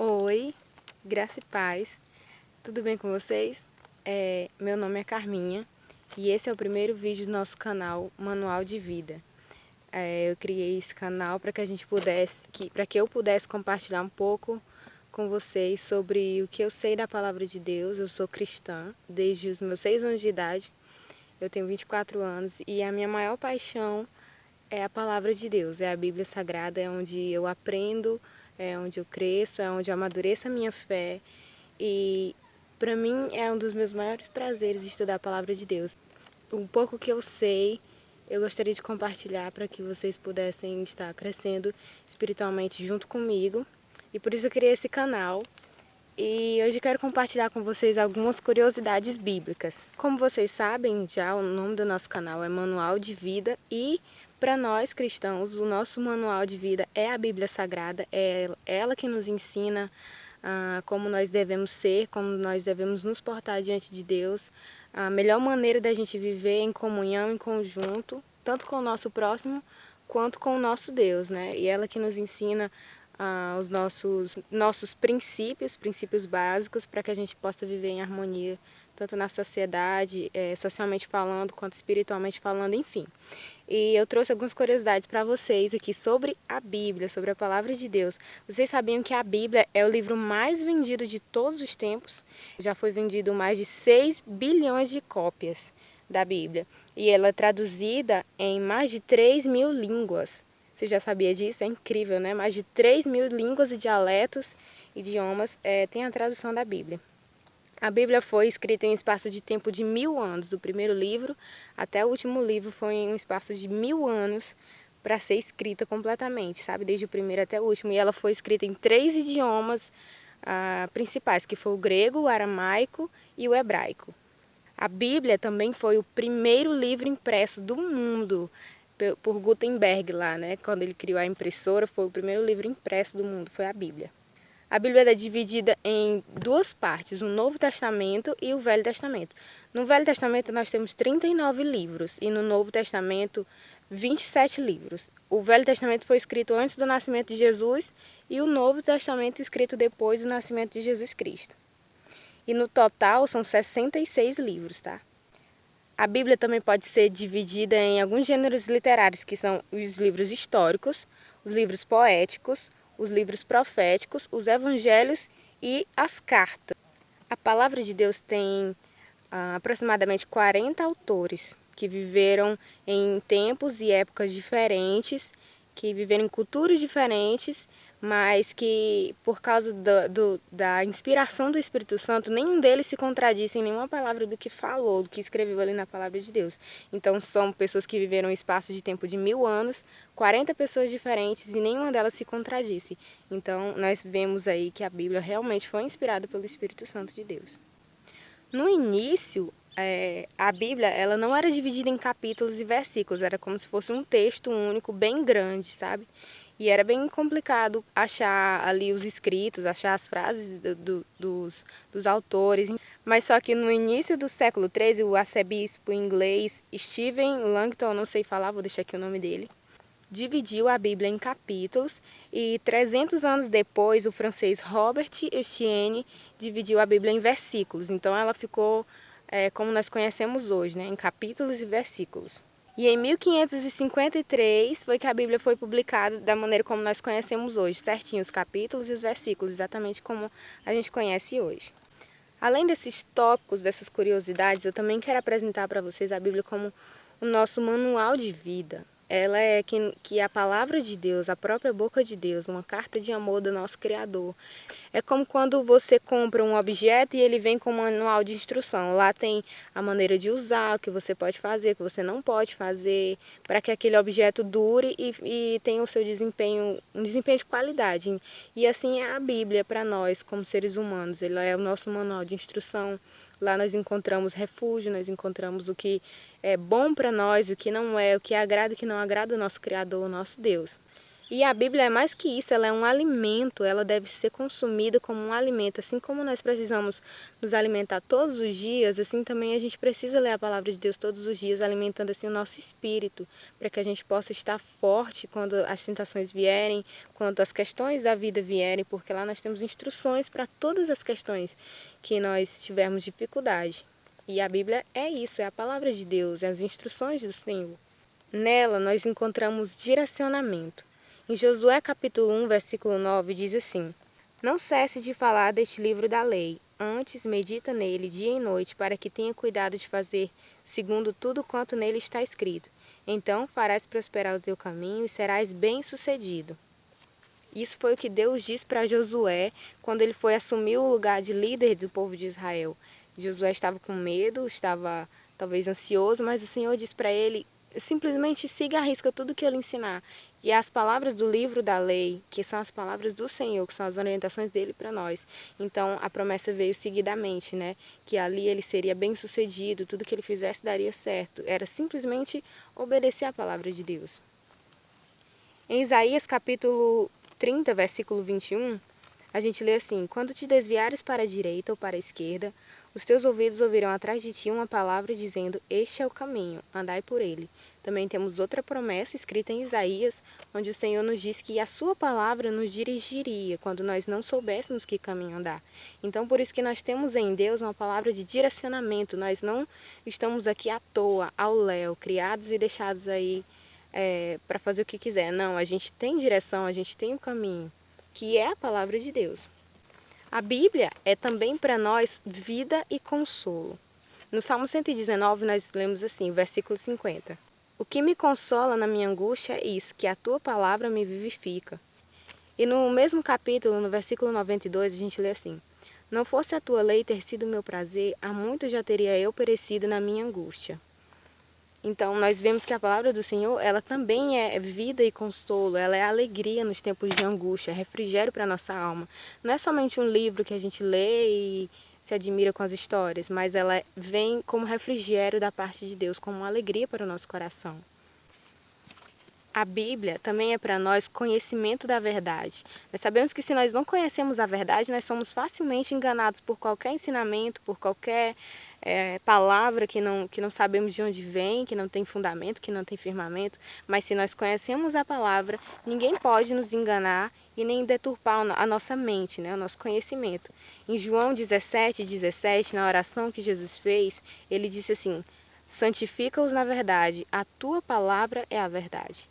Oi, graça e paz. Tudo bem com vocês? Meu nome é Carminha e esse é o primeiro vídeo do nosso canal Manual de Vida. Eu criei esse canal para que para que eu pudesse compartilhar um pouco com vocês sobre o que eu sei da Palavra de Deus. Eu sou cristã desde os meus 6 anos de idade. Eu tenho 24 anos e a minha maior paixão é a Palavra de Deus, é a Bíblia Sagrada, é onde eu aprendo, é onde eu cresço, é onde eu amadureço a minha fé. E para mim é um dos meus maiores prazeres estudar a Palavra de Deus. Um pouco que eu sei, eu gostaria de compartilhar para que vocês pudessem estar crescendo espiritualmente junto comigo. E por isso eu criei esse canal. E hoje eu quero compartilhar com vocês algumas curiosidades bíblicas. Como vocês sabem, já o nome do nosso canal é Manual de Vida e para nós cristãos, o nosso manual de vida é a Bíblia Sagrada, é ela que nos ensina como nós devemos ser, como nós devemos nos portar diante de Deus, a melhor maneira da gente viver em comunhão, em conjunto, tanto com o nosso próximo quanto com o nosso Deus, né? E ela que nos ensina os nossos princípios básicos para que a gente possa viver em harmonia, tanto na sociedade, socialmente falando, quanto espiritualmente falando, enfim. E eu trouxe algumas curiosidades para vocês aqui sobre a Bíblia, sobre a Palavra de Deus. Vocês sabiam que a Bíblia é o livro mais vendido de todos os tempos? Já foi vendido mais de 6 bilhões de cópias da Bíblia. E ela é traduzida em mais de 3 mil línguas. Você já sabia disso? É incrível, né? Mais de 3 mil línguas e dialetos, idiomas, tem a tradução da Bíblia. A Bíblia foi escrita em um espaço de tempo de 1000 anos. Do primeiro livro até o último livro foi em um espaço de 1000 anos para ser escrita completamente, sabe? Desde o primeiro até o último. E ela foi escrita em 3 idiomas principais, que foi o grego, o aramaico e o hebraico. A Bíblia também foi o primeiro livro impresso do mundo por Gutenberg lá, né? Quando ele criou a impressora, foi o primeiro livro impresso do mundo, foi a Bíblia. A Bíblia é dividida em duas partes, o Novo Testamento e o Velho Testamento. No Velho Testamento nós temos 39 livros e no Novo Testamento 27 livros. O Velho Testamento foi escrito antes do nascimento de Jesus e o Novo Testamento escrito depois do nascimento de Jesus Cristo. E no total são 66 livros, tá? A Bíblia também pode ser dividida em alguns gêneros literários, que são os livros históricos, os livros poéticos, os livros proféticos, os evangelhos e as cartas. A palavra de Deus tem aproximadamente 40 autores que viveram em tempos e épocas diferentes, que viveram em culturas diferentes, mas que por causa da inspiração do Espírito Santo, nenhum deles se contradisse em nenhuma palavra do que falou, do que escreveu ali na palavra de Deus. Então são pessoas que viveram um espaço de tempo de 1000 anos, 40 pessoas diferentes e nenhuma delas se contradisse. Então nós vemos aí que a Bíblia realmente foi inspirada pelo Espírito Santo de Deus. No início, a Bíblia ela não era dividida em capítulos e versículos, era como se fosse um texto único, bem grande, sabe? E era bem complicado achar ali os escritos, achar as frases dos autores. Mas só que no início do século XIII, o arcebispo inglês Stephen Langton, não sei falar, vou deixar aqui o nome dele, dividiu a Bíblia em capítulos e 300 anos depois o francês Robert Estienne dividiu a Bíblia em versículos. Então ela ficou como nós conhecemos hoje, né, em capítulos e versículos. E em 1553 foi que a Bíblia foi publicada da maneira como nós conhecemos hoje, certinho, os capítulos e os versículos, exatamente como a gente conhece hoje. Além desses tópicos, dessas curiosidades, eu também quero apresentar para vocês a Bíblia como o nosso manual de vida. Ela é que a palavra de Deus, a própria boca de Deus, uma carta de amor do nosso Criador. É como quando você compra um objeto e ele vem com um manual de instrução. Lá tem a maneira de usar, o que você pode fazer, o que você não pode fazer, para que aquele objeto dure e tenha o seu desempenho, um desempenho de qualidade. E assim é a Bíblia para nós, como seres humanos. Ela é o nosso manual de instrução. Lá nós encontramos refúgio, nós encontramos o que é bom para nós, o que não é, o que agrada e o que não agrada o nosso Criador, o nosso Deus. E a Bíblia é mais que isso, ela é um alimento, ela deve ser consumida como um alimento. Assim como nós precisamos nos alimentar todos os dias, assim também a gente precisa ler a palavra de Deus todos os dias, alimentando assim o nosso espírito, para que a gente possa estar forte quando as tentações vierem, quando as questões da vida vierem, porque lá nós temos instruções para todas as questões que nós tivermos dificuldade. E a Bíblia é isso, é a palavra de Deus, é as instruções do Senhor. Nela nós encontramos direcionamento. Em Josué capítulo 1, versículo 9, diz assim: Não cesse de falar deste livro da lei, antes medita nele dia e noite, para que tenha cuidado de fazer segundo tudo quanto nele está escrito. Então farás prosperar o teu caminho e serás bem-sucedido. Isso foi o que Deus disse para Josué quando ele foi assumir o lugar de líder do povo de Israel. Josué estava com medo, estava talvez ansioso, mas o Senhor disse para ele: simplesmente siga à risca tudo que eu lhe ensinar. E as palavras do livro da lei, que são as palavras do Senhor, que são as orientações dele para nós. Então a promessa veio seguidamente, né? Que ali ele seria bem-sucedido, tudo que ele fizesse daria certo. Era simplesmente obedecer à palavra de Deus. Em Isaías capítulo 30, versículo 21, a gente lê assim: Quando te desviares para a direita ou para a esquerda, os teus ouvidos ouvirão atrás de ti uma palavra dizendo: Este é o caminho, andai por ele. Também temos outra promessa escrita em Isaías, onde o Senhor nos diz que a sua palavra nos dirigiria quando nós não soubéssemos que caminho andar. Então, por isso que nós temos em Deus uma palavra de direcionamento. Nós não estamos aqui à toa, ao léu, criados e deixados aí para fazer o que quiser. Não, a gente tem direção, a gente tem o caminho, que é a palavra de Deus. A Bíblia é também para nós vida e consolo. No Salmo 119 nós lemos assim, versículo 50. O que me consola na minha angústia é isso, que a tua palavra me vivifica. E no mesmo capítulo, no versículo 92, a gente lê assim: Não fosse a tua lei ter sido meu prazer, há muito já teria eu perecido na minha angústia. Então, nós vemos que a palavra do Senhor, ela também é vida e consolo, ela é alegria nos tempos de angústia, é refrigério para a nossa alma. Não é somente um livro que a gente lê e se admira com as histórias, mas ela vem como refrigério da parte de Deus, como uma alegria para o nosso coração. A Bíblia também é para nós conhecimento da verdade. Nós sabemos que se nós não conhecemos a verdade, nós somos facilmente enganados por qualquer ensinamento, por qualquer palavra que não sabemos de onde vem, que não tem fundamento, que não tem firmamento. Mas se nós conhecemos a palavra, ninguém pode nos enganar e nem deturpar a nossa mente, né, o nosso conhecimento. Em João 17:17, na oração que Jesus fez, ele disse assim: Santifica-os na verdade, a tua palavra é a verdade.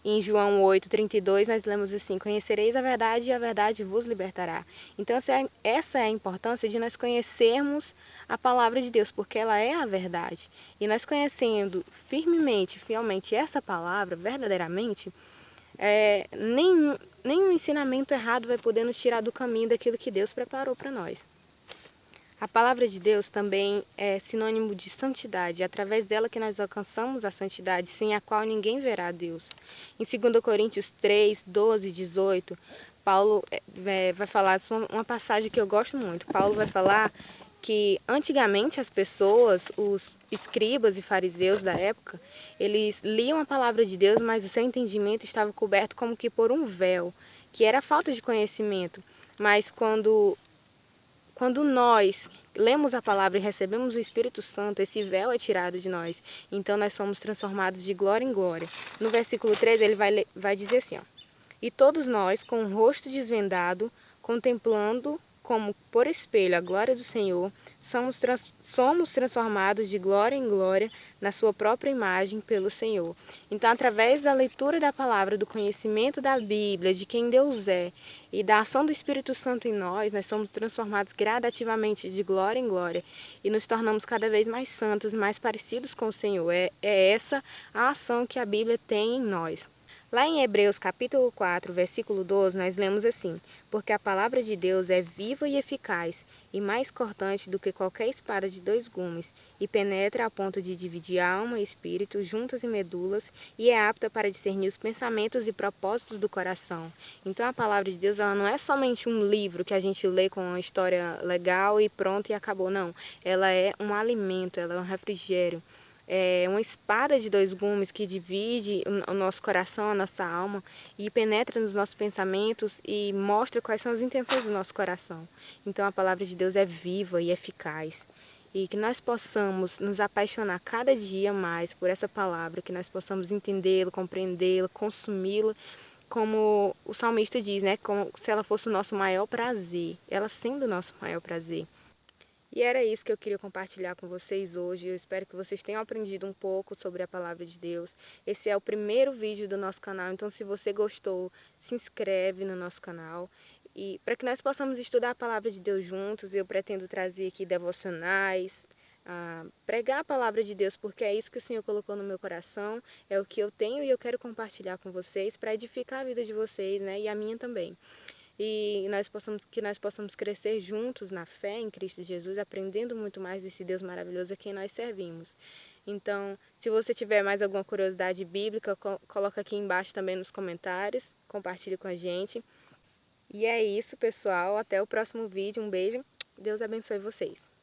Em João 8:32 nós lemos assim: Conhecereis a verdade e a verdade vos libertará. Então essa é a importância de nós conhecermos a palavra de Deus, porque ela é a verdade. E nós conhecendo firmemente, fielmente essa palavra, verdadeiramente, nenhum ensinamento errado vai poder nos tirar do caminho daquilo que Deus preparou para nós. A palavra de Deus também é sinônimo de santidade, é através dela que nós alcançamos a santidade, sem a qual ninguém verá a Deus. Em 2 Coríntios 3, 12 e 18, Paulo vai falar uma passagem que eu gosto muito. Paulo vai falar que antigamente as pessoas, os escribas e fariseus da época, eles liam a palavra de Deus, mas o seu entendimento estava coberto como que por um véu, que era a falta de conhecimento. Mas quando nós lemos a palavra e recebemos o Espírito Santo, esse véu é tirado de nós. Então nós somos transformados de glória em glória. No versículo 13 ele vai dizer assim: ó, E todos nós, com o rosto desvendado, contemplando como por espelho a glória do Senhor, somos transformados de glória em glória na sua própria imagem pelo Senhor. Então, através da leitura da palavra, do conhecimento da Bíblia, de quem Deus é e da ação do Espírito Santo em nós somos transformados gradativamente de glória em glória e nos tornamos cada vez mais santos e mais parecidos com o Senhor. É essa a ação que a Bíblia tem em nós. Lá em Hebreus capítulo 4, versículo 12, nós lemos assim: Porque a palavra de Deus é viva e eficaz, e mais cortante do que qualquer espada de dois gumes, e penetra a ponto de dividir alma e espírito, juntas e medulas, e é apta para discernir os pensamentos e propósitos do coração. Então a palavra de Deus, ela não é somente um livro que a gente lê com uma história legal e pronto e acabou, não. Ela é um alimento, ela é um refrigério. é uma espada de dois gumes que divide o nosso coração, a nossa alma e penetra nos nossos pensamentos e mostra quais são as intenções do nosso coração. Então a palavra de Deus é viva e eficaz. E que nós possamos nos apaixonar cada dia mais por essa palavra, que nós possamos entendê-la, compreendê-la, consumi-la, como o salmista diz, né? Como se ela fosse o nosso maior prazer, ela sendo o nosso maior prazer. E era isso que eu queria compartilhar com vocês hoje. Eu espero que vocês tenham aprendido um pouco sobre a palavra de Deus. Esse é o primeiro vídeo do nosso canal, então se você gostou, se inscreve no nosso canal. E para que nós possamos estudar a palavra de Deus juntos, eu pretendo trazer aqui devocionais, pregar a palavra de Deus, porque é isso que o Senhor colocou no meu coração, é o que eu tenho e eu quero compartilhar com vocês para edificar a vida de vocês, né, e a minha também. E nós possamos crescer juntos na fé em Cristo Jesus, aprendendo muito mais desse Deus maravilhoso a quem nós servimos. Então, se você tiver mais alguma curiosidade bíblica, coloca aqui embaixo também nos comentários, compartilhe com a gente. E é isso, pessoal. Até o próximo vídeo. Um beijo. Deus abençoe vocês.